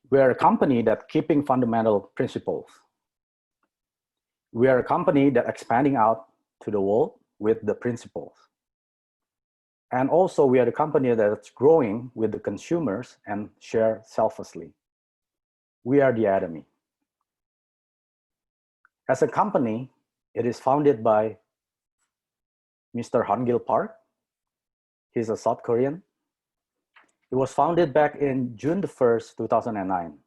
We are a company that keeping fundamental principles. We are a company that expanding out to the world with the principles. And also we are the company that's growing with the consumers and share selflessly. We are the ATOMY. As a company, it is founded by Mr. Han-gil Park. He's a South Korean. It was founded back in June the 1st, 2009.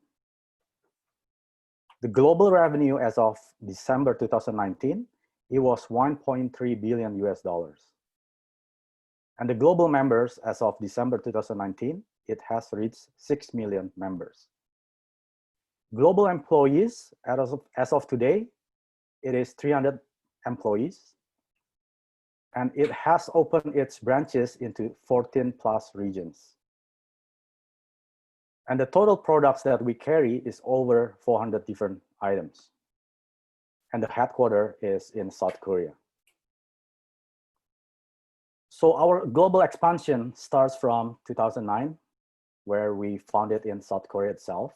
The global revenue as of December 2019, it was 1.3 billion US dollars. And the global members as of December 2019, it has reached 6 million members. Global employees, as of today, it is 300 employees. And it has opened its branches into 14 plus regions. And the total products that we carry is over 400 different items. And the headquarters is in South Korea. So our global expansion starts from 2009, where we founded in South Korea itself.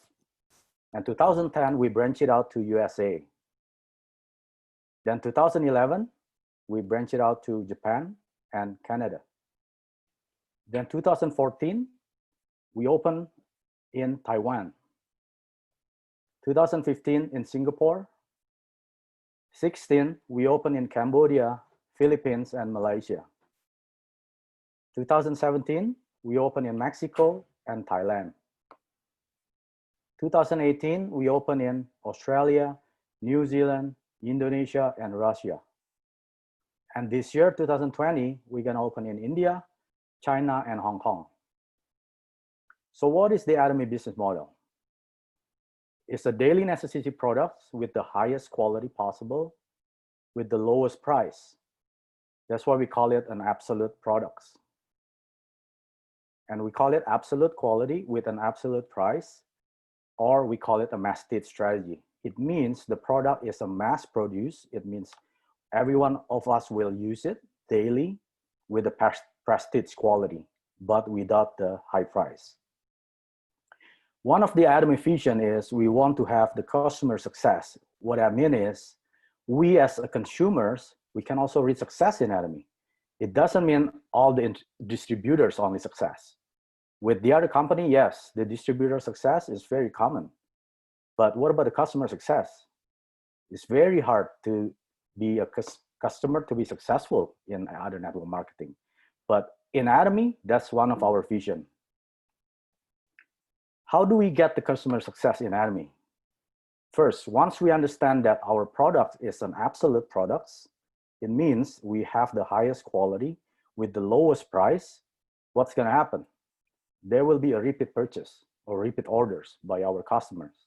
And 2010, we branched it out to USA. Then 2011, we branched it out to Japan and Canada. Then 2014, we opened in Taiwan. 2015 in Singapore. 16, we opened in Cambodia, Philippines, and Malaysia. 2017, we opened in Mexico and Thailand. 2018, we opened in Australia, New Zealand, Indonesia, and Russia. And this year, 2020, we're gonna open in India, China, and Hong Kong. So what is the ATOMY business model? It's a daily necessity products with the highest quality possible, with the lowest price. That's why we call it an absolute products. And we call it absolute quality with an absolute price, or we call it a mass state strategy. It means the product is a mass produce. It means every one of us will use it daily with the prestige quality, but without the high price. One of the ATOMY vision is we want to have the customer success. What I mean is we as a consumers, we can also reach success in ATOMY. It doesn't mean all the distributors only success. With the other company, yes, the distributor success is very common. But what about the customer success? It's very hard to be a customer to be successful in other network marketing. But in ATOMY, that's one of our vision. How do we get the customer success in ATOMY? First, once we understand that our product is an absolute products, it means we have the highest quality with the lowest price. What's gonna happen? There will be a repeat purchase or repeat orders by our customers.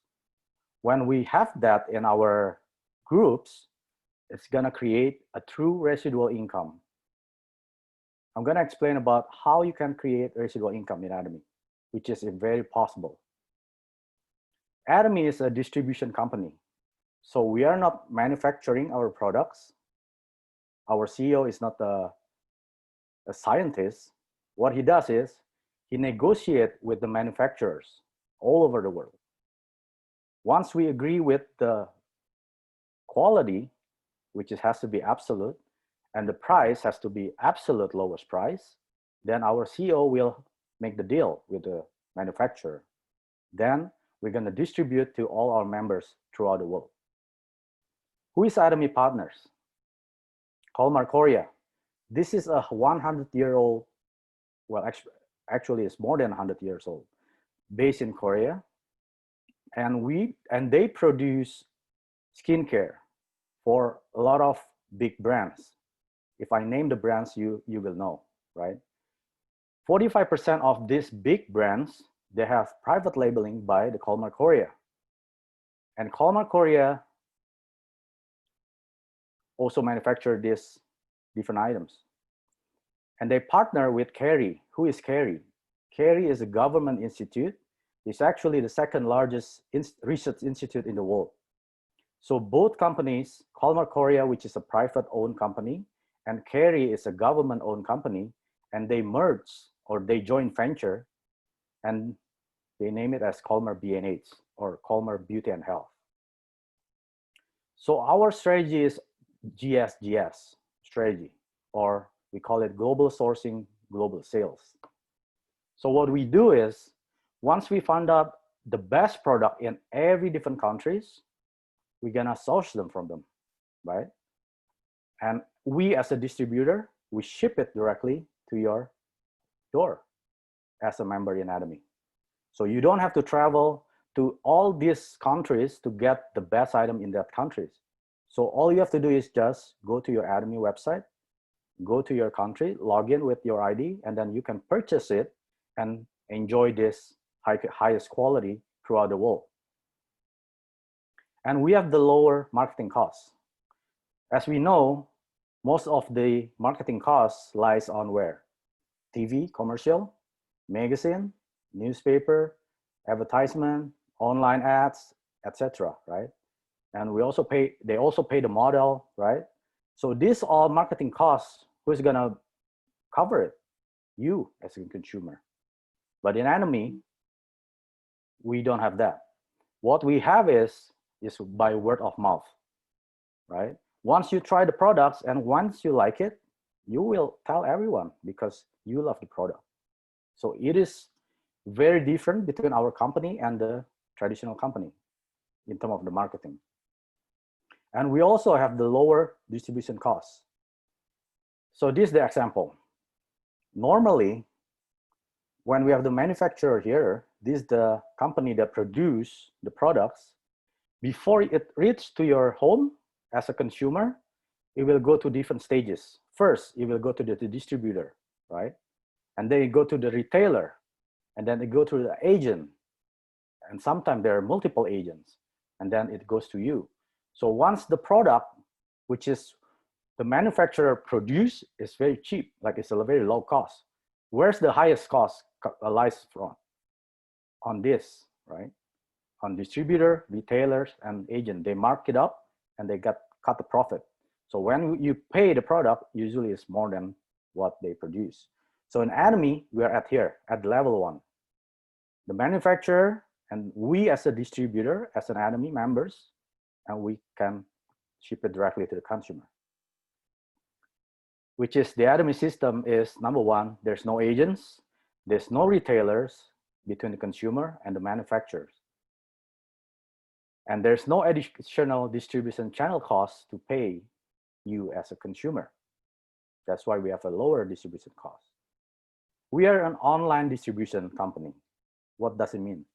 When we have that in our groups, it's gonna create a true residual income. I'm gonna explain about how you can create residual income in ATOMY, which is very possible. ATOMY is a distribution company. So we are not manufacturing our products. Our CEO is not a scientist. What he does is he negotiates with the manufacturers all over the world. Once we agree with the quality, which has to be absolute, and the price has to be absolute lowest price, then our CEO will make the deal with the manufacturer. Then we're gonna distribute to all our members throughout the world. Who is ATOMY partners? Colmar Korea. This is a 100-year-old, well, actually it's more than 100 years old, based in Korea. And they produce skincare for a lot of big brands. If I name the brands, you will know, right? 45% of these big brands, they have private labeling by the Colmar Korea. And Colmar Korea also manufacture these different items. And they partner with CARI. Who is CARI? CARI is a government institute. It's actually the second largest research institute in the world. So both companies, Colmar Korea, which is a private owned company, and CARI is a government owned company, and they merge or they join venture, and They name it as Colmar B&H, or Colmar Beauty and Health. So our strategy is GSGS strategy, or we call it global sourcing, global sales. So what we do is, once we find out the best product in every different countries, we're gonna source them from them, right? And we as a distributor, we ship it directly to your door as a member in ATOMY. So you don't have to travel to all these countries to get the best item in that countries. So all you have to do is just go to your ATOMY website, go to your country, log in with your ID, and then you can purchase it and enjoy this highest quality throughout the world. And we have the lower marketing costs. As we know, most of the marketing costs lies on where? TV, commercial, magazine, newspaper, advertisement, online ads, etc., right? And we also pay, they also pay the model, right? So these all marketing costs, who's gonna cover it? You as a consumer. But in ATOMY, we don't have that. What we have is by word of mouth, right? Once you try the products and once you like it, you will tell everyone because you love the product. So it is very different between our company and the traditional company in terms of the marketing. And we also have the lower distribution costs. So this is the example. Normally, when we have the manufacturer here, this is the company that produce the products. Before it reaches to your home as a consumer, it will go to different stages. First, it will go to the distributor, right? And then it go to the retailer, and then it go to the agent. And sometimes there are multiple agents, and then it goes to you. So once the product, which is the manufacturer produce, is very cheap, like it's a very low cost. Where's the highest cost lies from? On this, right? On distributor, retailers, and agent. They mark it up and they cut the profit. So when you pay the product, usually it's more than what they produce. So in ATOMY, we are at level 1. The manufacturer and we as a distributor, as an ATOMY members, and we can ship it directly to the consumer. Which is the ATOMY system is number 1, there's no agents, there's no retailers between the consumer and the manufacturers. And there's no additional distribution channel costs to pay you as a consumer. That's why we have a lower distribution cost. We are an online distribution company. What does it mean?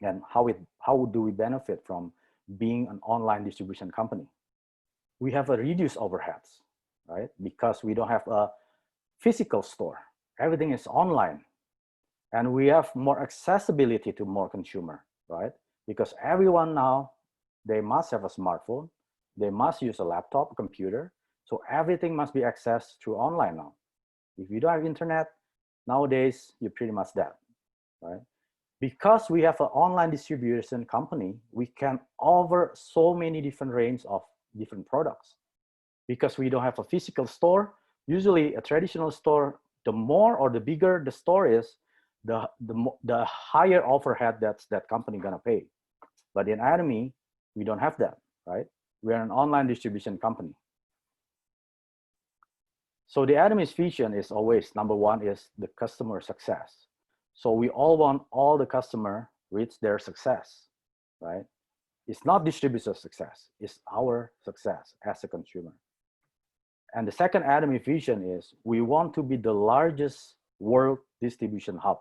And how do we benefit from being an online distribution company? We have a reduced overheads, right? Because we don't have a physical store. Everything is online. And we have more accessibility to more consumer, right? Because everyone now, they must have a smartphone. They must use a laptop, computer. So everything must be accessed through online now. If you don't have internet, nowadays, you're pretty much dead, right? Because we have an online distribution company, we can offer so many different range of different products. Because we don't have a physical store, usually a traditional store, the more or the bigger the store is, the higher overhead that company gonna pay. But in ATOMY, we don't have that, right? We are an online distribution company. So the ATOMY's vision is always, number 1 is the customer success. So we all want all the customer reach their success, right? It's not distributor success, it's our success as a consumer. And the second ATOMY vision is we want to be the largest world distribution hub.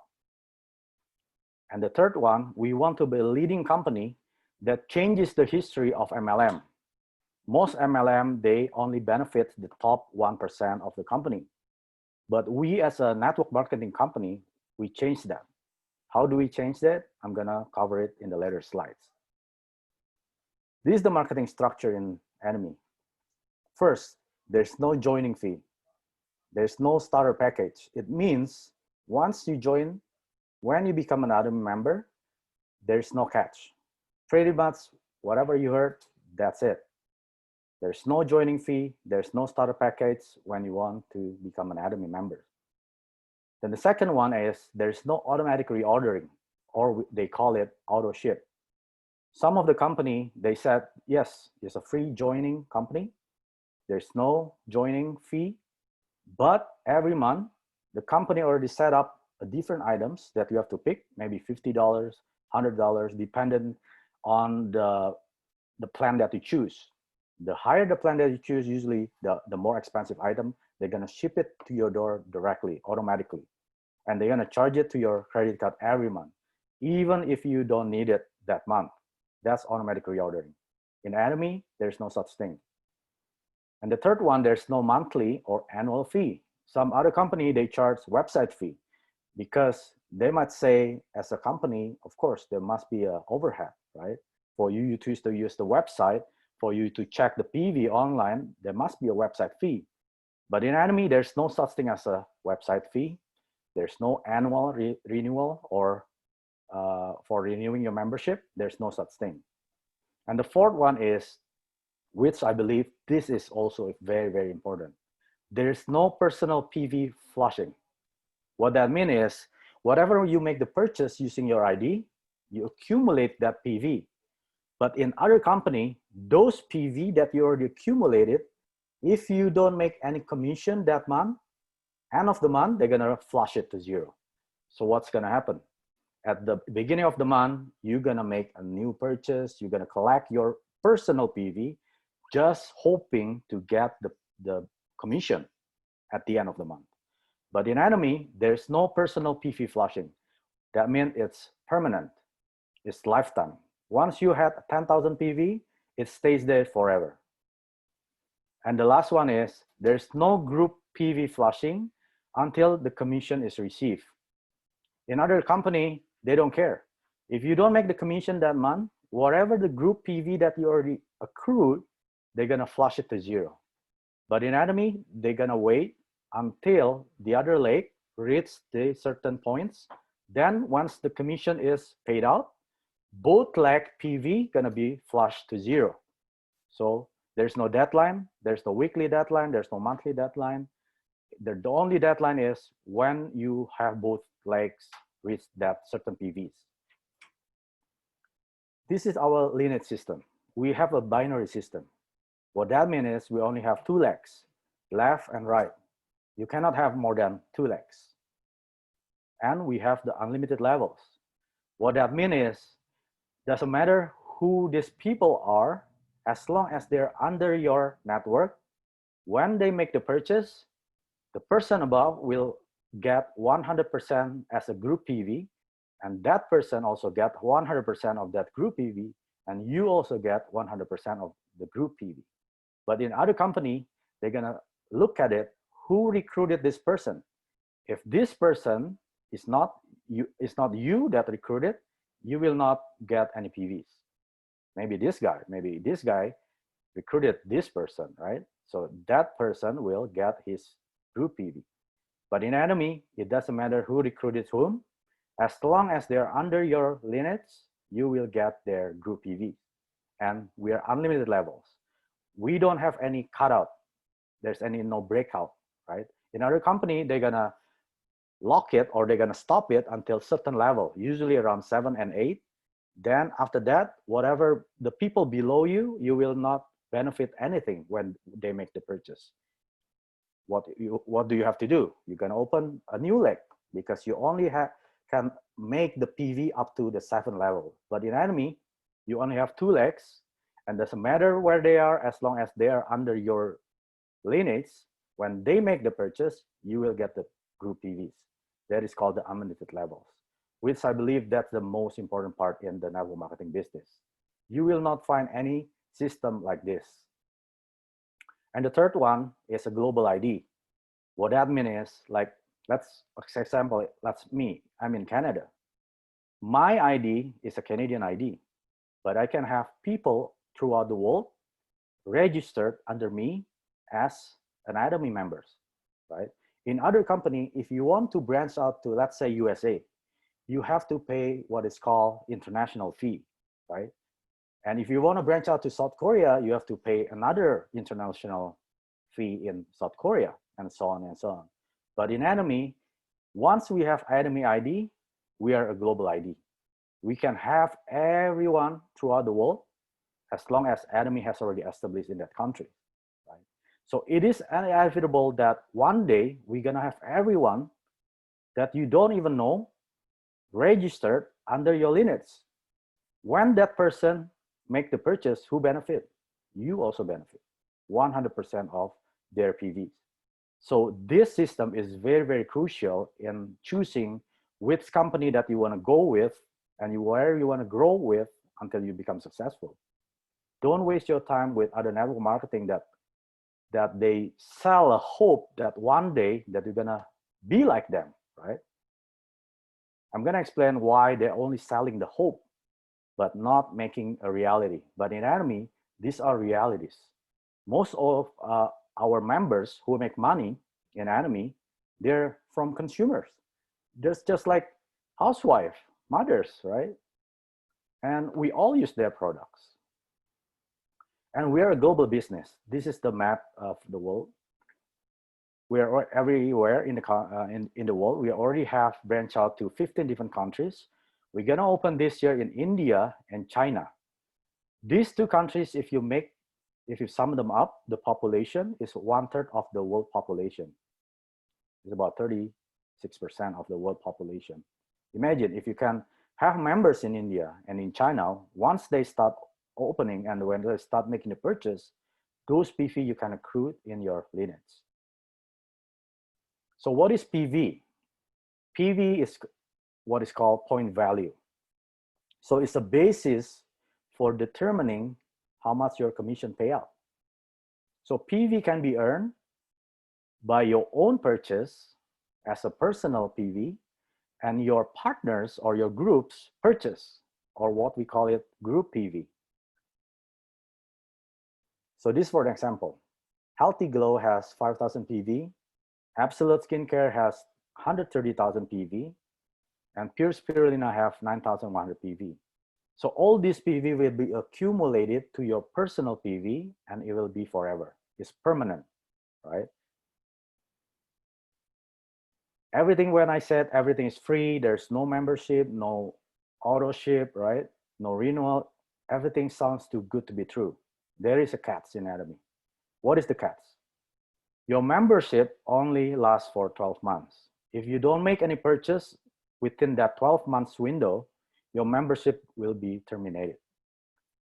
And the third one, we want to be a leading company that changes the history of MLM. Most MLM, they only benefit the top 1% of the company. But we as a network marketing company, we change that. How do we change that? I'm gonna cover it in the later slides. This is the marketing structure in ATOMY. First, there's no joining fee. There's no starter package. It means once you join, when you become an ATOMY member, there's no catch. Pretty much whatever you heard, that's it. There's no joining fee. There's no starter package when you want to become an ATOMY member. Then the second one is there's no automatic reordering. or they call it auto ship. Some of the company, they said, yes, it's a free joining company. There's no joining fee, but every month, the company already set up a different items that you have to pick, maybe $50, $100, depending on the plan that you choose. The higher the plan that you choose, usually the more expensive item, they're gonna ship it to your door directly, automatically. And they're gonna charge it to your credit card every month, even if you don't need it that month. That's automatic reordering. In ATOMY, there's no such thing. And the third one, there's no monthly or annual fee. Some other company, they charge website fee because they might say, as a company, of course, there must be an overhead, right? For you to use the website, for you to check the PV online, there must be a website fee. But in ATOMY, there's no such thing as a website fee. There's no annual renewal or for renewing your membership. There's no such thing. And the fourth one is, which I believe this is also very, very important. There's no personal PV flushing. What that means is, whatever you make the purchase using your ID, you accumulate that PV. But in other company, those PV that you already accumulated, if you don't make any commission that month, end of the month, they're gonna flush it to zero. So what's gonna happen? At the beginning of the month, you're gonna make a new purchase, you're gonna collect your personal PV, just hoping to get the commission at the end of the month. But in ATOMY, there's no personal PV flushing. That means it's permanent, it's lifetime. Once you have 10,000 PV, it stays there forever. And the last one is, there's no group PV flushing until the commission is received. In other company, they don't care. If you don't make the commission that month, whatever the group PV that you already accrued, they're gonna flush it to zero. But in ATOMY, they're gonna wait until the other leg reaches the certain points. Then once the commission is paid out, both leg PV gonna be flushed to zero. So there's no deadline, there's no weekly deadline, there's no monthly deadline. The only deadline is when you have both legs reach that certain PVs. This is our lineage system. We have a binary system. What that means is we only have two legs, left and right. You cannot have more than two legs. And we have the unlimited levels. What that means is, doesn't matter who these people are, as long as they're under your network, when they make the purchase, the person above will get 100% as a group PV, and that person also get 100% of that group PV, and you also get 100% of the group PV. But in other company, they're gonna look at it, who recruited this person? If this person is not you that recruited, you will not get any PVs. Maybe this guy recruited this person, right? So that person will get his group PV. But in ATOMY, it doesn't matter who recruited whom. As long as they're under your lineage, you will get their group PV. And we are unlimited levels. We don't have any cutout. There's no breakout, right? In other company, they're gonna lock it or they're gonna stop it until certain level, usually around 7 and 8. Then after that, whatever the people below you, you will not benefit anything when they make the purchase. What do you have to do? You're gonna open a new leg because you only can make the PV up to the 7th level. But in ATOMY, you only have 2 legs, and doesn't matter where they are, as long as they are under your lineage. When they make the purchase, you will get the group PVs. That is called the unlimited levels, which I believe that's the most important part in the network marketing business. You will not find any system like this. And the third one is a global ID. What that means is, like, let's, for example, that's me, I'm in Canada. My ID is a Canadian ID, but I can have people throughout the world registered under me as an ATOMY members, right? In other company, if you want to branch out to, let's say, USA, you have to pay what is called international fee, right? And if you want to branch out to South Korea, you have to pay another international fee in South Korea, and so on and so on. But in ATOMY, once we have ATOMY ID, we are a global ID. We can have everyone throughout the world as long as ATOMY has already established in that country, right? So it is inevitable that one day we're gonna have everyone that you don't even know registered under your lineage. When that person make the purchase, who benefit? You also benefit 100% of their PVs. So this system is very, very crucial in choosing which company that you want to go with and where you want to grow with until you become successful. Don't waste your time with other network marketing that they sell a hope that one day that you're gonna be like them, right? I'm gonna explain why they're only selling the hope, but not making a reality. But in ATOMY, these are realities. Most of our members who make money in ATOMY, they're from consumers. Just like housewife, mothers, right? And we all use their products. And we are a global business. This is the map of the world. We are everywhere in the world. We already have branched out to 15 different countries. We're gonna open this year in India and China. These two countries, if you sum them up, the population is 1/3 of the world population. It's about 36% of the world population. Imagine if you can have members in India and in China, once they start opening and when they start making the purchase, those PV you can accrue in your lineage. So what is PV? PV is what is called point value. So it's a basis for determining how much your commission payout. So PV can be earned by your own purchase as a personal PV and your partners or your group's purchase, or what we call it group PV. So this for an example, Healthy Glow has 5,000 PV, Absolute Skincare has 130,000 PV, and Pure Spirulina have 9,100 PV. So all these PV will be accumulated to your personal PV and it will be forever. It's permanent, right? Everything, when I said everything is free, there's no membership, no auto ship, right? No renewal, everything sounds too good to be true. There is a catch in ATOMY. What is the catch? Your membership only lasts for 12 months. If you don't make any purchase within that 12 months window, your membership will be terminated.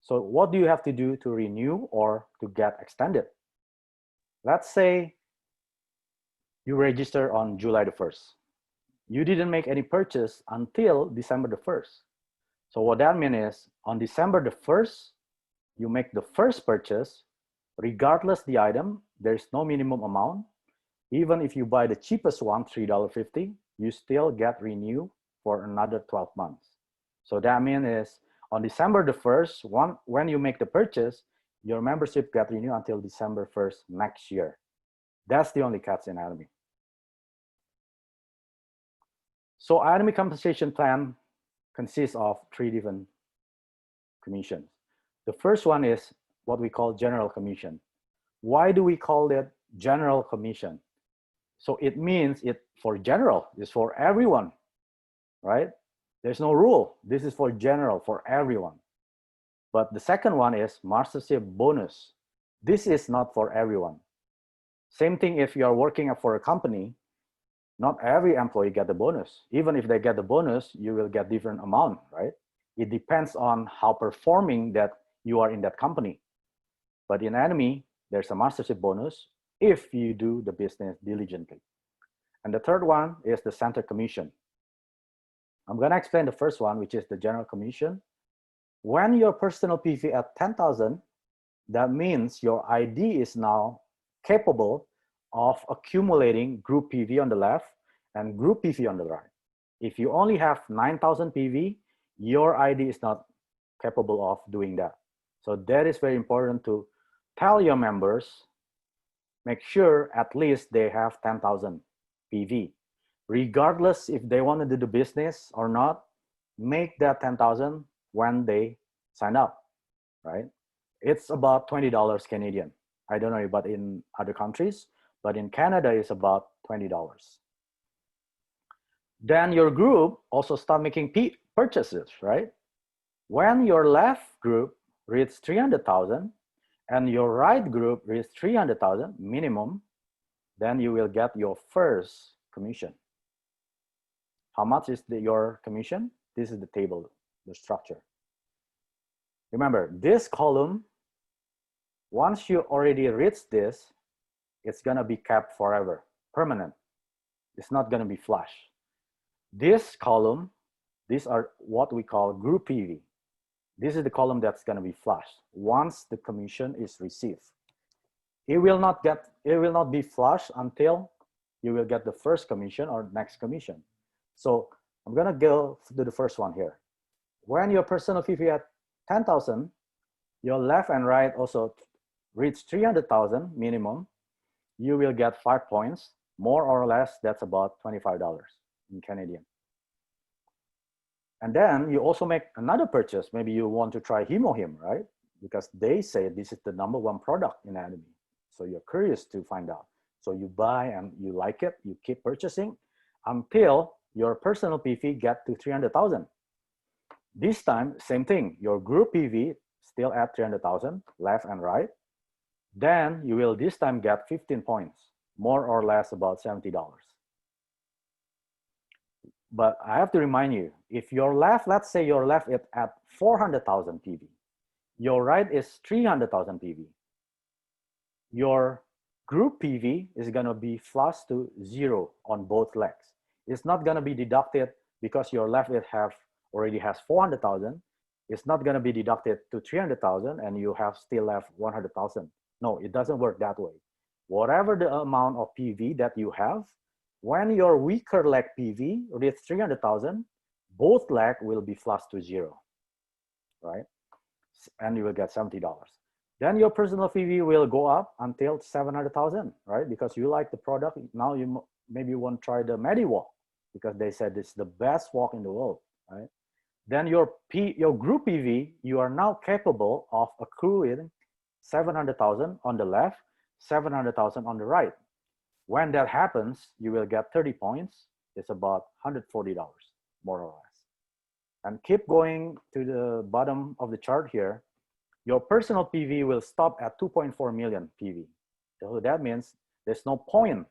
So what do you have to do to renew or to get extended? Let's say you register on July the 1st. You didn't make any purchase until December the 1st. So what that means is on December the 1st, you make the first purchase, regardless the item, there's no minimum amount. Even if you buy the cheapest one, $3.50, you still get renewed for another 12 months. So that means is on December the 1st, when you make the purchase, your membership get renewed until December 1st next year. That's the only catch in ATOMY. So ATOMY compensation plan consists of 3 different commissions. The first one is what we call general commission. Why do we call it general commission? So it means it for general, it's for everyone, right? There's no rule. This is for general, for everyone. But the second one is Mastership bonus. This is not for everyone. Same thing if you are working for a company, not every employee get the bonus. Even if they get the bonus, you will get different amount, right? It depends on how performing that you are in that company. But in ATOMY, there's a Mastership bonus if you do the business diligently. And the third one is the center commission. I'm gonna explain the first one, which is the general commission. When your personal PV at 10,000, that means your ID is now capable of accumulating group PV on the left and group PV on the right. If you only have 9,000 PV, your ID is not capable of doing that. So that is very important to tell your members, make sure at least they have 10,000 PV. Regardless if they want to do the business or not, make that 10,000 when they sign up, right? It's about $20 Canadian. I don't know about in other countries, but in Canada, it's about $20. Then your group also start making purchases, right? When your left group reaches 300,000 and your right group reaches 300,000 minimum, then you will get your first commission. How much is your commission? This is the table, the structure. Remember, this column, once you already reach this, it's gonna be kept forever, permanent. It's not gonna be flush. This column, these are what we call group PV. This is the column that's gonna be flushed once the commission is received. It will not be flush until you will get the first commission or next commission. So I'm gonna go to the first one here. When your personal PV at 10,000, your left and right also reach 300,000 minimum, you will get 5 points, more or less, that's about $25 in Canadian. And then you also make another purchase. Maybe you want to try HemoHim, right? Because they say this is the #1 product in ATOMY. So you're curious to find out. So you buy and you like it, you keep purchasing until your personal PV get to 300,000. This time, same thing, your group PV still at 300,000, left and right. Then you will this time get 15 points, more or less about $70. But I have to remind you, if your left, let's say your left is at 400,000 PV, your right is 300,000 PV, your group PV is gonna be flush to 0 on both legs. It's not gonna be deducted because your left already has 400,000. It's not gonna be deducted to 300,000 and you have still left 100,000. No, it doesn't work that way. Whatever the amount of PV that you have, when your weaker leg PV reaches 300,000, both leg will be flushed to 0, right? And you will get $70. Then your personal PV will go up until 700,000, right? Because you like the product. Now you maybe want to try the MediWalk because they said it's the best walk in the world, right? Then your group PV, you are now capable of accruing 700,000 on the left, 700,000 on the right. When that happens, you will get 30 points. It's about $140, more or less. And keep going to the bottom of the chart here. Your personal PV will stop at 2.4 million PV. So that means there's no point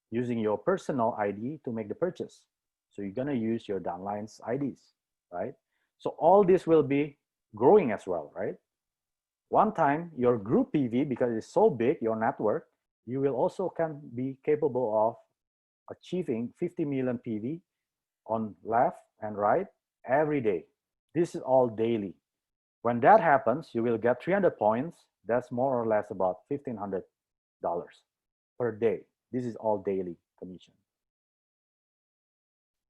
using your personal ID to make the purchase. So you're gonna use your downline's IDs, right? So all this will be growing as well, right? One time your group PV, because it's so big, your network, you will also can be capable of achieving 50 million PV on left and right every day. This is all daily. When that happens, you will get 300 points. That's more or less about $1,500 per day. This is all daily commission.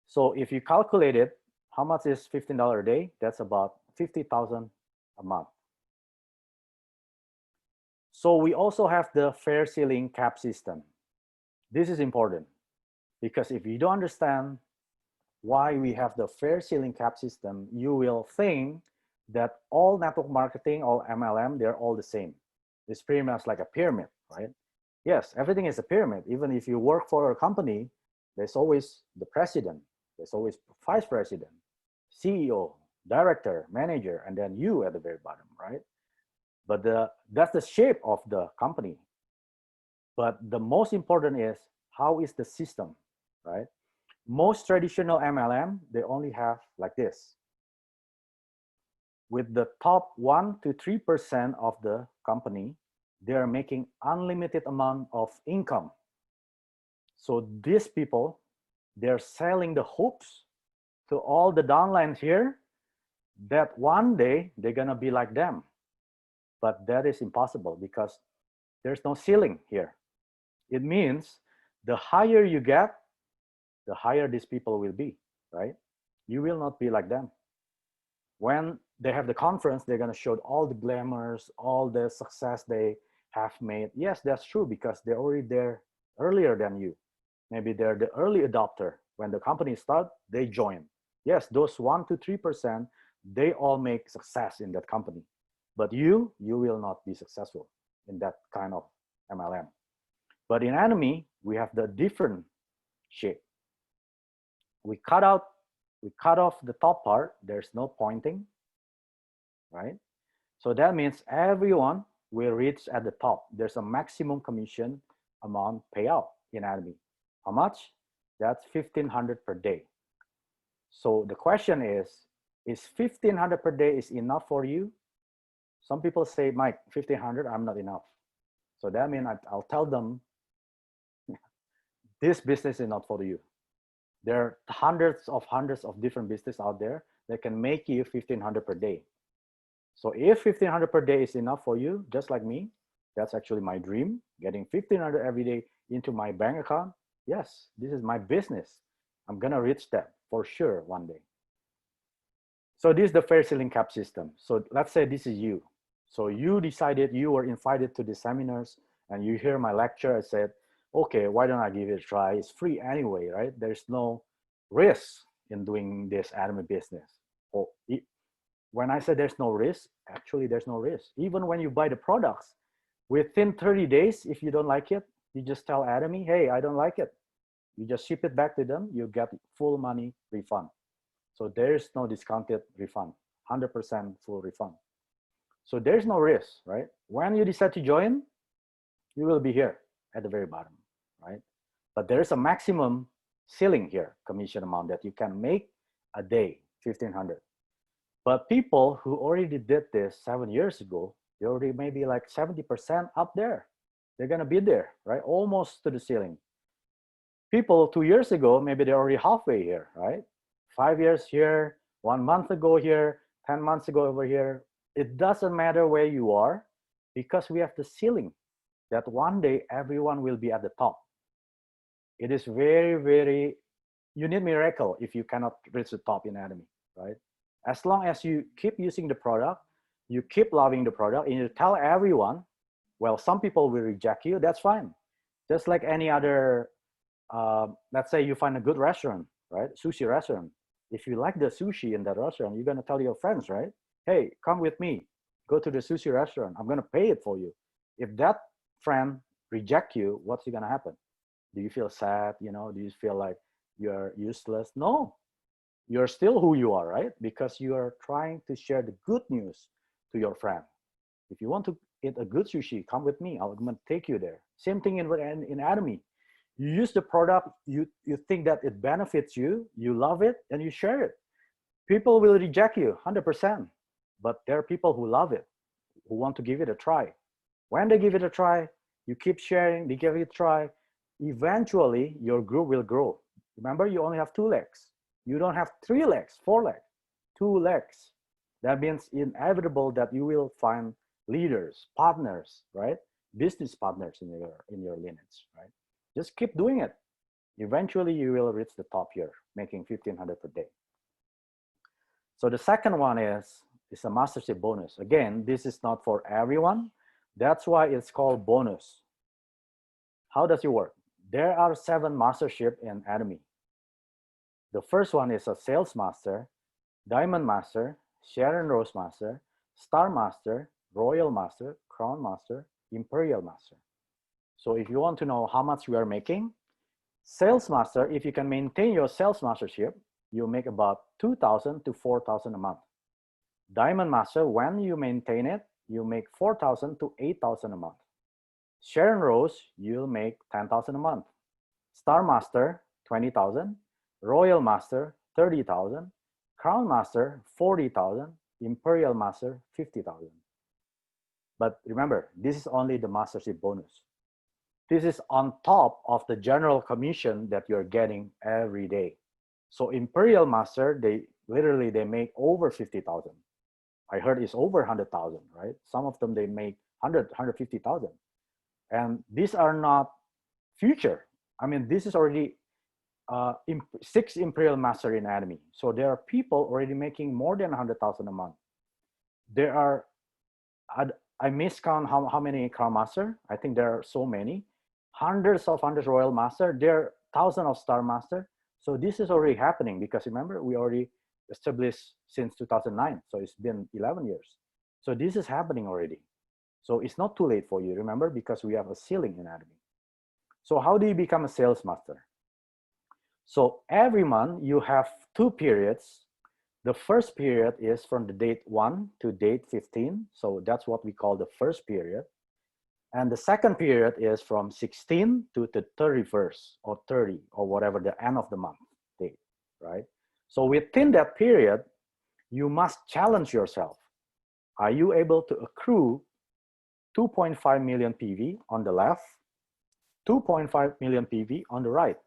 So if you calculate it, how much is $15 a day? That's about 50,000 a month. So we also have the fair ceiling cap system. This is important because if you don't understand why we have the fair ceiling cap system, you will think that all network marketing, all MLM, they're all the same. It's pretty much like a pyramid, right? Yes, everything is a pyramid. Even if you work for a company, there's always the president, there's always vice president, CEO, director, manager, and then you at the very bottom, right? But that's the shape of the company. But the most important is how is the system, right? Most traditional MLM, they only have like this. With the top 1 to 3% of the company, they are making unlimited amount of income. So these people, they're selling the hopes to all the downlines here that one day they're gonna be like them. But that is impossible because there's no ceiling here. It means the higher you get, the higher these people will be, right? You will not be like them. When they have the conference, they're gonna show all the glamours, all the success they have made. Yes, that's true because they're already there earlier than you. Maybe they're the early adopter. When the company starts, they join. Yes, those 1 to 3%, they all make success in that company. But you will not be successful in that kind of MLM. But in ATOMY, we have the different shape. We cut out We cut off the top part, there's no pointing, right? So that means everyone will reach at the top. There's a maximum commission amount payout in ATOMY. How much? That's 1,500 per day. So the question is 1,500 per day is enough for you? Some people say, Mike, 1,500, I'm not enough. So that means I'll tell them, this business is not for you. There are hundreds of different businesses out there that can make you 1,500 per day. So if 1,500 per day is enough for you, just like me, that's actually my dream, getting 1,500 every day into my bank account. Yes, this is my business. I'm gonna reach that for sure one day. So this is the fair ceiling cap system. So let's say this is you. So you decided, you were invited to the seminars and you hear my lecture. I said, okay, why don't I give it a try? It's free anyway, right? There's no risk in doing this ATOMY business. Oh, when I said there's no risk, actually there's no risk. Even when you buy the products, within 30 days, if you don't like it, you just tell ATOMY, hey, I don't like it. You just ship it back to them, you get full money refund. So there's no discounted refund, 100% full refund. So there's no risk, right? When you decide to join, you will be here at the very bottom, right? But there's a maximum ceiling here, commission amount that you can make a day, 1,500. But people who already did this 7 years ago, they already maybe like 70% up there. They're gonna be there, right? Almost to the ceiling. People 2 years ago, maybe they're already halfway here, right? 5 years here, 1 month ago here, 10 months ago over here. It doesn't matter where you are because we have the ceiling that one day everyone will be at the top. It is very, very, you need miracle if you cannot reach the top in ATOMY, right? As long as you keep using the product, you keep loving the product, and you tell everyone, well, some people will reject you, that's fine. Just like any other, let's say you find a good restaurant, right? Sushi restaurant. If you like the sushi in that restaurant, you're gonna tell your friends, right? Hey, come with me, go to the sushi restaurant. I'm gonna pay it for you. If that friend reject you, what's gonna happen? Do you feel sad? You know, do you feel like you're useless? No, you're still who you are, right? Because you are trying to share the good news to your friend. If you want to eat a good sushi, come with me. I'm gonna take you there. Same thing in ATOMY. You use the product, you think that it benefits you, you love it, and you share it. People will reject you 100%, but there are people who love it, who want to give it a try. When they give it a try, you keep sharing, they give it a try, eventually your group will grow. Remember, you only have 2 legs. You don't have 3 legs, 4 legs, 2 legs. That means inevitable that you will find leaders, partners, right? Business partners in your lineage, right? Just keep doing it. Eventually, you will reach the top here, making 1,500 per day. So the second one is a mastership bonus. Again, this is not for everyone. That's why it's called bonus. How does it work? There are 7 mastership in ATOMY. The first one is a sales master, diamond master, Sharon Rose master, star master, royal master, crown master, imperial master. So if you want to know how much we are making, sales master, if you can maintain your sales mastership, you make about 2,000 to 4,000 a month. Diamond master, when you maintain it, you make 4,000 to 8,000 a month. Sharon Rose, you'll make 10,000 a month. Star master, 20,000. Royal master, 30,000. Crown master, 40,000. Imperial master, 50,000. But remember, this is only the mastership bonus. This is on top of the general commission that you're getting every day. So Imperial Master, they make over 50,000. I heard it's over 100,000, right? Some of them, they make 150,000. And these are not future. I mean, this is already 6 Imperial Master in ATOMY. So there are people already making more than 100,000 a month. There are, I miscount how many Crown Master. I think there are so many. Hundreds Royal Master, there are thousands of Star Master. So this is already happening because remember, we already established since 2009. So it's been 11 years. So this is happening already. So it's not too late for you, remember, because we have a ceiling in ATOMY. So how do you become a sales master? So every month you have 2 periods. The first period is from the date 1 to date 15. So that's what we call the first period. And the second period is from 16 to the 31st or 30 or whatever the end of the month date, right? So within that period, you must challenge yourself. Are you able to accrue 2.5 million PV on the left, 2.5 million PV on the right?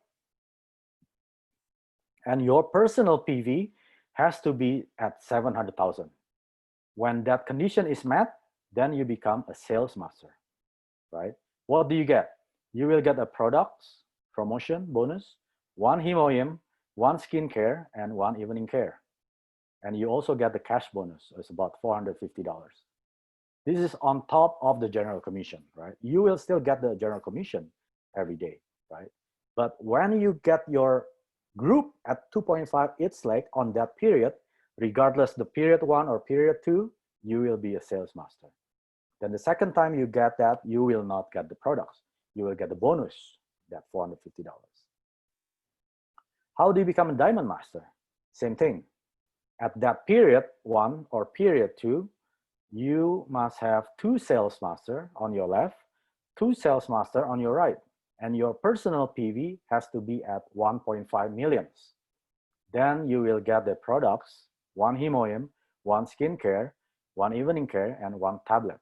And your personal PV has to be at 700,000. When that condition is met, then you become a sales master, right? What do you get? You will get a products, promotion, bonus, 1 HemoHim, 1 skincare, and 1 evening care. And you also get the cash bonus. It's about $450. This is on top of the general commission, right? You will still get the general commission every day, right? But when you get your group at 2.5, it's like on that period, regardless the period 1 or period 2, you will be a sales master. Then the second time you get that, you will not get the products. You will get the bonus, that $450. How do you become a diamond master? Same thing. At that period 1 or period 2, you must have 2 sales master on your left, 2 sales master on your right, and your personal PV has to be at 1.5 millions. Then you will get the products, 1 HemoHim, 1 skincare, 1 evening care, and 1 tablet.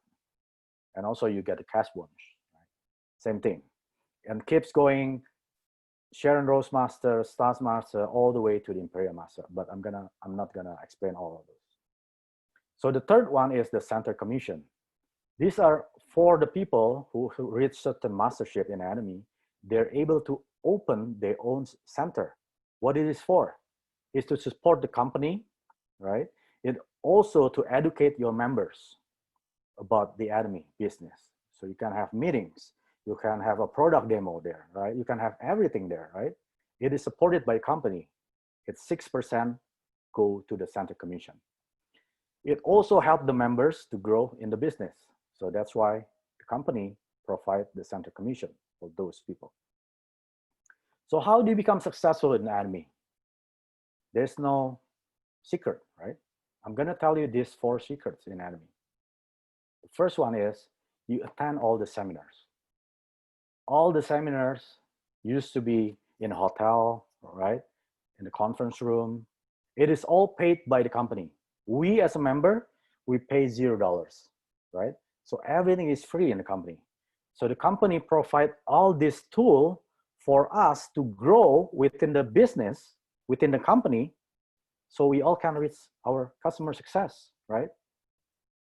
And also you get the cash bonus. Right? Same thing. And keeps going, Sharon Rose Master, Stars Master, all the way to the Imperial Master. But I'm not gonna explain all of those. So the third one is the center commission. These are for the people who reach certain mastership in ATOMY. They're able to open their own center. What it is for is to support the company, right? It also to educate your members about the ATOMY business. So you can have meetings, you can have a product demo there, right? You can have everything there, right? It is supported by company. It's 6% go to the center commission. It also helped the members to grow in the business. So that's why the company provides the center commission for those people. So how do you become successful in ATOMY? There's no secret, right? I'm gonna tell you these 4 secrets in ATOMY. The first one is you attend all the seminars. All the seminars used to be in a hotel, right? In the conference room. It is all paid by the company. We as a member, we pay $0, right? So everything is free in the company. So the company provides all this tool for us to grow within the business, within the company, so we all can reach our customer success, right?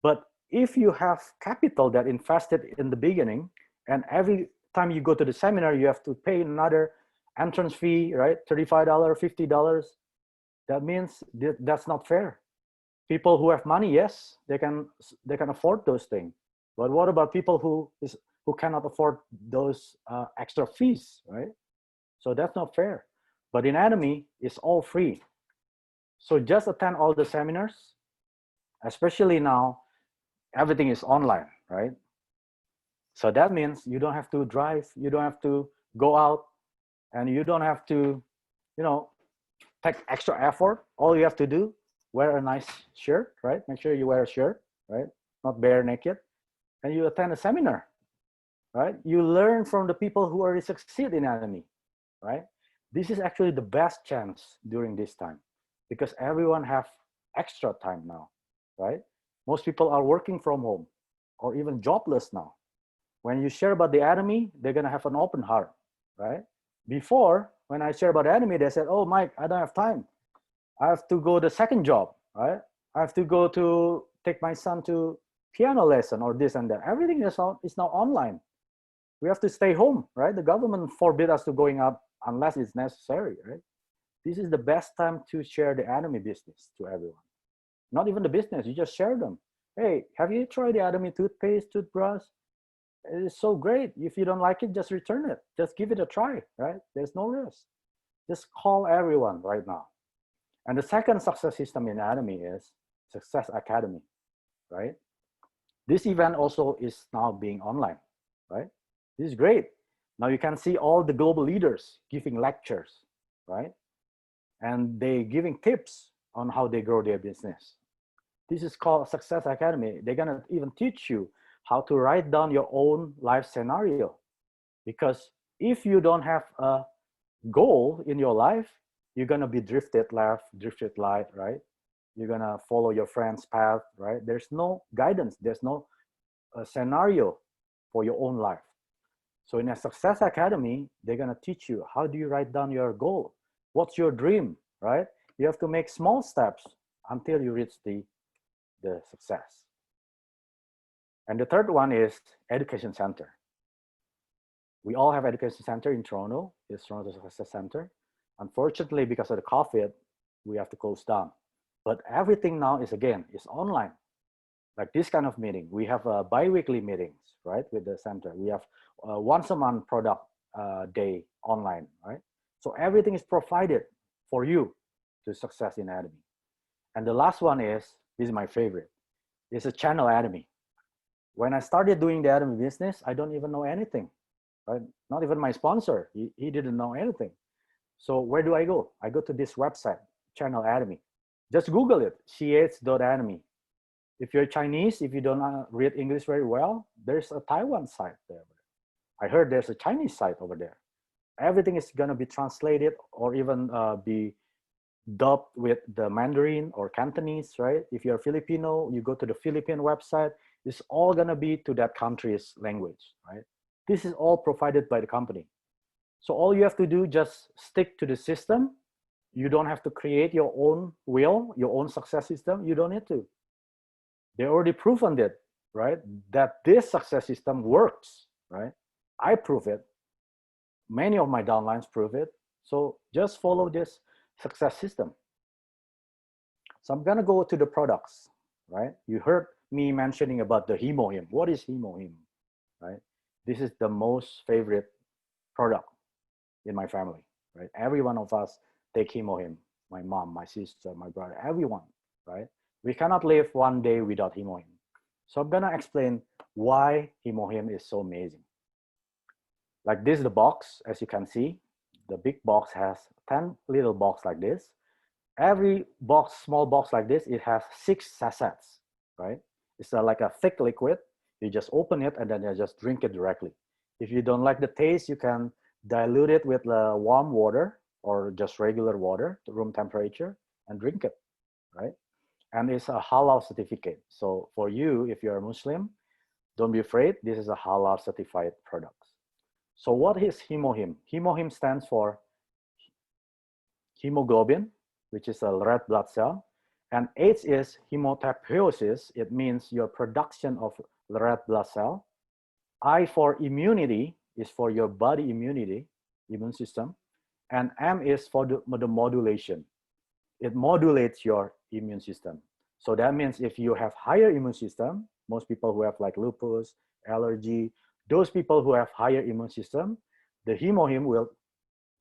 But if you have capital that invested in the beginning, and every time you go to the seminar, you have to pay another entrance fee, right? $35, $50. That means that's not fair. People who have money, yes, they can afford those things. But what about people who cannot afford those extra fees, right? So that's not fair. But in ATOMY, it's all free. So just attend all the seminars, especially now, everything is online, right? So that means you don't have to drive, you don't have to go out, and you don't have to, take extra effort. All you have to do, wear a nice shirt, right? Make sure you wear a shirt, right? Not bare naked. And you attend a seminar, right? You learn from the people who already succeed in ATOMY, right? This is actually the best chance during this time because everyone have extra time now, right? Most people are working from home or even jobless now. When you share about the ATOMY, they're gonna have an open heart, right? Before, when I share about ATOMY, they said, oh, Mike, I don't have time. I have to go the second job, right? I have to go to take my son to piano lesson or this and that. Everything is now online. We have to stay home, right? The government forbid us to going out unless it's necessary, right? This is the best time to share the ATOMY business to everyone. Not even the business, you just share them. Hey, have you tried the ATOMY toothpaste, toothbrush? It is so great. If you don't like it, just return it. Just give it a try, right? There's no risk. Just call everyone right now. And the second success system in ATOMY is Success Academy, right? This event also is now being online, right? This is great. Now you can see all the global leaders giving lectures, right? And they giving tips on how they grow their business. This is called Success Academy. They're gonna even teach you how to write down your own life scenario. Because if you don't have a goal in your life, you're gonna be drifted left, drifted right? You're gonna follow your friend's path, right? There's no guidance, there's no scenario for your own life. So in a Success Academy, they're gonna teach you how do you write down your goal? What's your dream, right? You have to make small steps until you reach the success. And the third one is Education Center. We all have Education Center in Toronto. It's Toronto Success Center. Unfortunately, because of the COVID, we have to close down. But everything now is online. Like this kind of meeting. We have bi-weekly meetings, right, with the center. We have once a month product day online, right? So everything is provided for you to success in Atomy. And the last one is, this is my favorite, it's a channel Atomy. When I started doing the Atomy business, I don't even know anything, right? Not even my sponsor, he didn't know anything. So where do I go? I go to this website, channel Atomy. Just Google it, ch.atomy. If you're Chinese, if you don't read English very well, there's a Taiwan site there. I heard there's a Chinese site over there. Everything is gonna be translated or even be dubbed with the Mandarin or Cantonese, right? If you're Filipino, you go to the Philippine website, it's all gonna be to that country's language, right? This is all provided by the company. So all you have to do, just stick to the system. You don't have to create your own wheel, your own success system. You don't need to. They already proven it, right? That this success system works, right? I prove it. Many of my downlines prove it. So just follow this success system. So I'm gonna go to the products, right? You heard me mentioning about the HemoHim. What is HemoHim, right? This is the most favorite product in my family, right? Every one of us take HemoHim. My mom, my sister, my brother, everyone, right? We cannot live one day without HemoHim. So I'm gonna explain why HemoHim is so amazing. Like this is the box, as you can see. The big box has 10 little box like this. Every box, small box like this, it has 6 sachets, right? It's like a thick liquid. You just open it and then you just drink it directly. If you don't like the taste, you can dilute it with warm water or just regular water to room temperature and drink it, right? And it's a halal certificate. So for you, if you're a Muslim, don't be afraid. This is a halal certified product. So what is HemoHim? HemoHim stands for hemoglobin, which is a red blood cell. And H is hematopoiesis. It means your production of red blood cell. I for immunity is for your body immunity, immune system. And M is for the modulation. It modulates your immune system. So that means if you have higher immune system, most people who have like lupus, allergy, those people who have higher immune system, the HemoHim will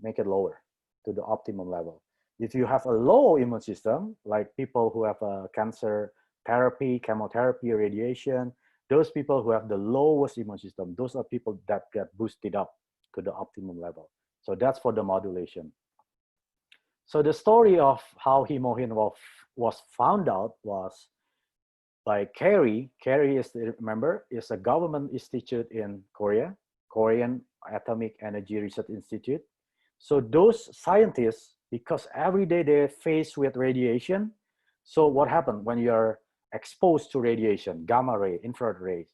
make it lower to the optimum level. If you have a low immune system, like people who have a cancer therapy, chemotherapy, radiation, those people who have the lowest immune system, those are people that get boosted up to the optimum level. So that's for the modulation. So the story of how HemoHim was found out was by Carey. Carey is, remember, is a government institute in Korea, Korean Atomic Energy Research Institute. So those scientists, because every day they're faced with radiation, so what happened when you're exposed to radiation, gamma ray, infrared rays?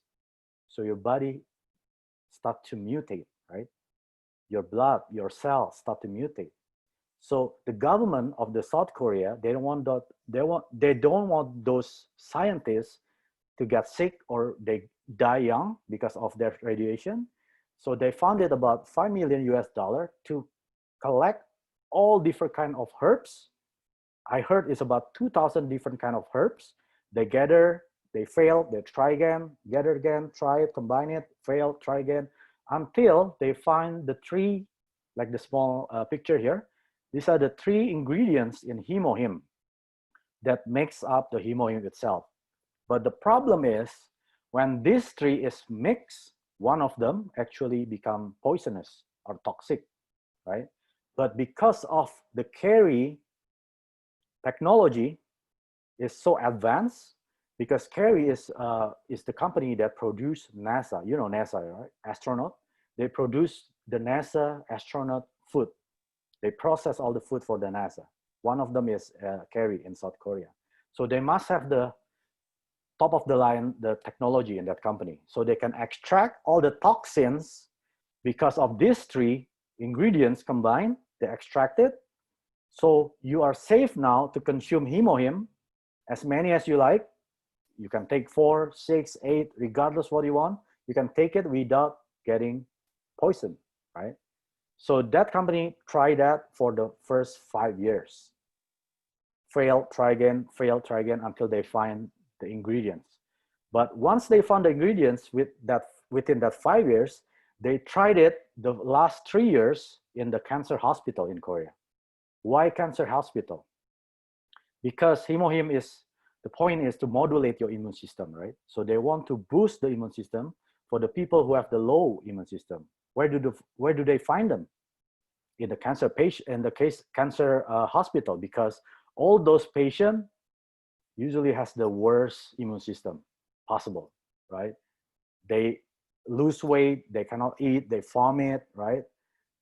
So your body start to mutate, right? Your blood, your cells start to mutate. So the government of the South Korea, they don't want that, they don't want those scientists to get sick or they die young because of their radiation. So they funded about $5 million to collect all different kind of herbs. I heard it's about 2,000 different kind of herbs. They gather, they fail, they try again, gather again, try it, combine it, fail, try again, until they find the 3, like the small picture here. These are the 3 ingredients in HemoHim that makes up the HemoHim itself. But the problem is when these 3 is mixed, one of them actually become poisonous or toxic, right? But because of the carry technology is so advanced, because Carey is the company that produced NASA. You know NASA, right? Astronaut. They produce the NASA astronaut food. They process all the food for the NASA. One of them is Carey in South Korea. So they must have the top of the line, the technology in that company. So they can extract all the toxins because of these three ingredients combined. They extract it. So you are safe now to consume HemoHim as many as you like. You can take 4, 6, 8, regardless what you want. You can take it without getting poisoned, right? So that company tried that for the first 5 years. Fail, try again, fail, try again until they find the ingredients. But once they found the ingredients within that 5 years, they tried it the last 3 years in the cancer hospital in Korea. Why cancer hospital? Because HemoHim the point is to modulate your immune system, right? So they want to boost the immune system for the people who have the low immune system. Where do they find them? In the cancer patient, in the cancer hospital, because all those patients usually has the worst immune system possible, right? They lose weight, they cannot eat, they vomit, right?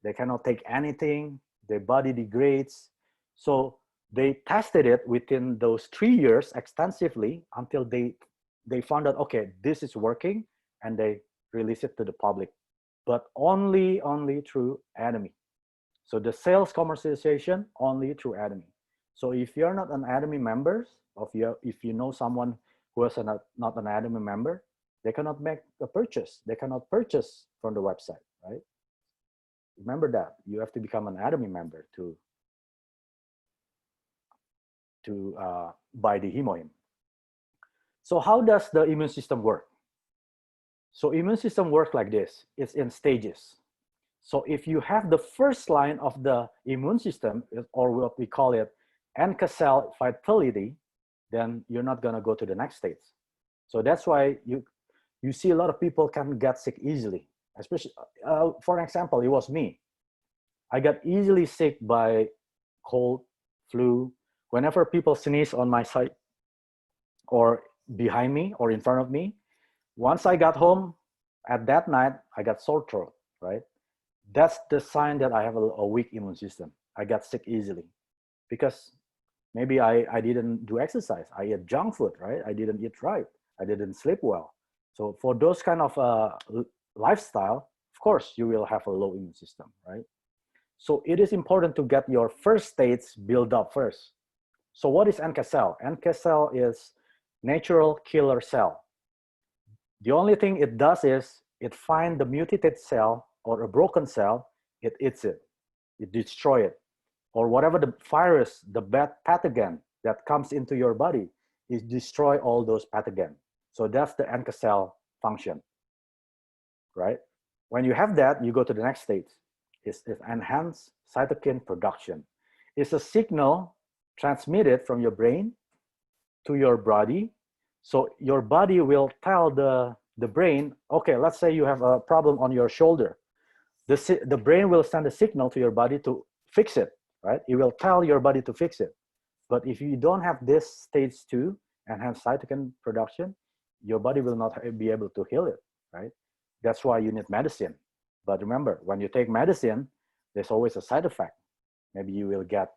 They cannot take anything, their body degrades. So they tested it within those 3 years extensively until they found out, okay, this is working, and they release it to the public, but only through ATOMY. So the sales commercialization only through ATOMY. So if you're not an ATOMY member, if you know someone who is not an ATOMY member, they cannot make a purchase. They cannot purchase from the website, right? Remember that you have to become an ATOMY member to buy the HemoHim. So how does the immune system work? So immune system works like this. It's in stages. So if you have the first line of the immune system, or what we call it NK cell vitality, then you're not going to go to the next stage. So that's why you see a lot of people can get sick easily. Especially, for example, it was me. I got easily sick by cold, flu. Whenever people sneeze on my side or behind me or in front of me, once I got home at that night, I got sore throat, right? That's the sign that I have a weak immune system. I got sick easily because maybe I didn't do exercise. I ate junk food, right? I didn't eat right. I didn't sleep well. So for those kind of lifestyle, of course, you will have a low immune system, right? So it is important to get your first states built up first. So what is NK cell? NK cell is natural killer cell. The only thing it does is it finds the mutated cell or a broken cell, it eats it, it destroys it. Or whatever the virus, the bad pathogen that comes into your body, it destroy all those pathogens. So that's the NK cell function, right? When you have that, you go to the next stage. It's enhanced cytokine production. It's a signal transmitted from your brain to your body. So your body will tell the brain, okay, let's say you have a problem on your shoulder. The brain will send a signal to your body to fix it, right? It will tell your body to fix it. But if you don't have this stage 2, enhanced cytokine production, your body will not be able to heal it, right? That's why you need medicine. But remember, when you take medicine, there's always a side effect. Maybe you will get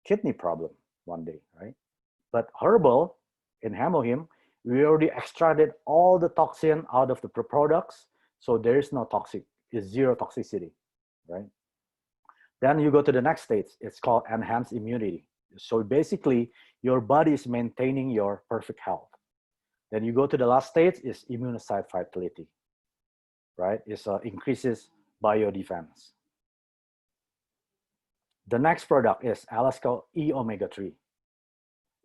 kidney problem one day, right? But herbal, in HemoHim, we already extracted all the toxin out of the products, so there is no toxic. It's zero toxicity, right? Then you go to the next stage. It's called enhanced immunity. So basically, your body is maintaining your perfect health. Then you go to the last stage, is immunocyte vitality, right? It increases biodefense. The next product is Alaska E omega 3.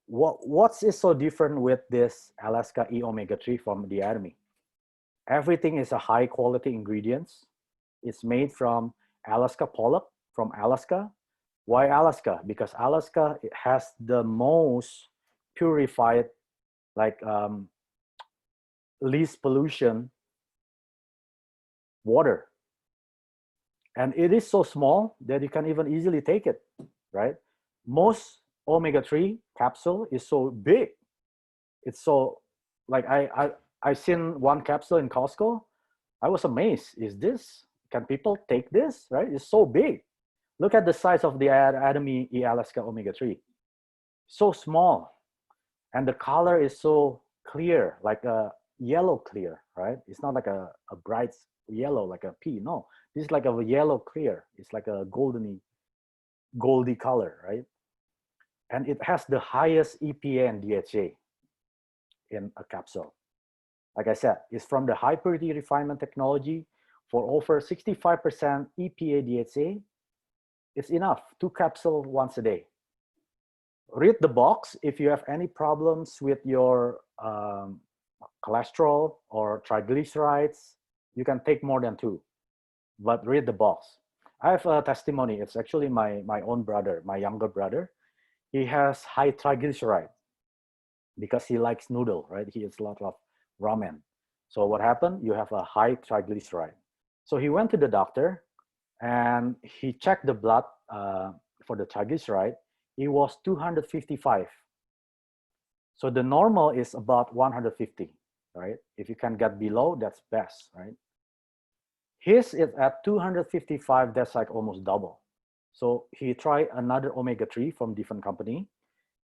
What is so different with this Alaska E omega 3 from the ATOMY? Everything is a high quality ingredients. It's made from Alaska pollock from Alaska. Why Alaska? Because Alaska has the most purified, like least pollution water. And it is so small that you can even easily take it, right? Most omega-3 capsule is so big. It's so, like I seen one capsule in Costco. I was amazed. Can people take this, right? It's so big. Look at the size of the ATOMY Alaska omega-3. So small. And the color is so clear, like a yellow clear, right? It's not like a bright yellow, like a pea. No, this is like a yellow clear. It's like a goldy color, right? And it has the highest EPA and DHA in a capsule. Like I said, it's from the high purity refinement technology for over 65% EPA DHA. It's enough, 2 capsules once a day. Read the box. If you have any problems with your cholesterol or triglycerides, you can take more than 2, but read the box. I have a testimony. It's actually my own brother, my younger brother. He has high triglyceride because he likes noodle, right? He eats a lot of ramen. So what happened? You have a high triglyceride. So he went to the doctor and he checked the blood for the triglyceride. It was 255. So the normal is about 150, right? If you can get below, that's best, right? His is at 255, that's like almost double. So he tried another omega-3 from different company.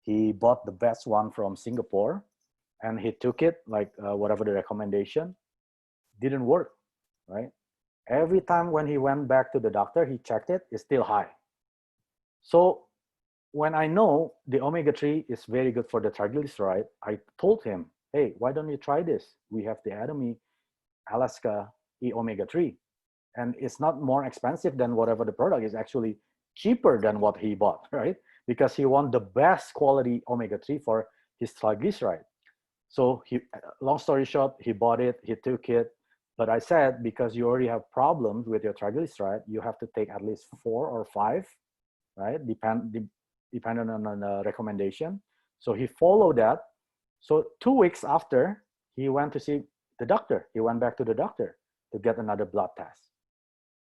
He bought the best one from Singapore and he took it like whatever the recommendation. Didn't work, right? Every time when he went back to the doctor, he checked it, it's still high. So when I know the omega-3 is very good for the triglyceride, I told him, hey, why don't you try this? We have the ATOMY Alaska E omega-3. And it's not more expensive than whatever the product is, actually cheaper than what he bought, right? Because he want the best quality omega-3 for his triglyceride. So long story short, he bought it, he took it. But I said, because you already have problems with your triglyceride, you have to take at least 4 or 5, right? Depending on the recommendation. So he followed that. So 2 weeks after, he went to see the doctor. He went back to the doctor to get another blood test.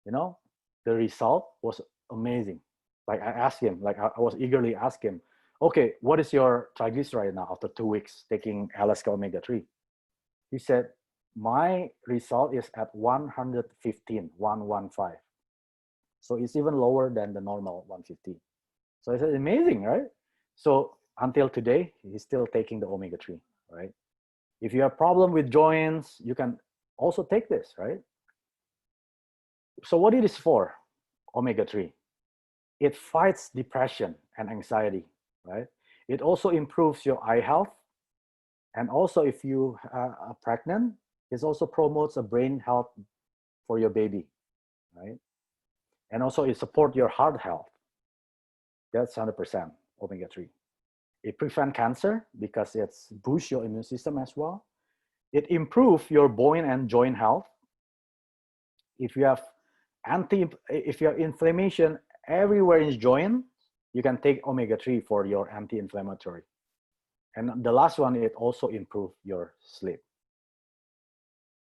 You know, the result was amazing. Like I asked him, like I was eagerly asking him, okay, what is your triglyceride now after 2 weeks taking Alaska omega-3? He said, my result is at 115, 115. So it's even lower than the normal 150. So I said, amazing, right? So until today, he's still taking the omega-3, right? If you have problem with joints, you can also take this, right? So what it is for, omega-3? It fights depression and anxiety, right? It also improves your eye health. And also if you are pregnant, it also promotes a brain health for your baby, right? And also it supports your heart health. That's 100% omega-3. It prevents cancer because it boosts your immune system as well. It improves your bone and joint health. If you have inflammation everywhere in joint, you can take omega-3 for your anti-inflammatory. And the last one, it also improves your sleep.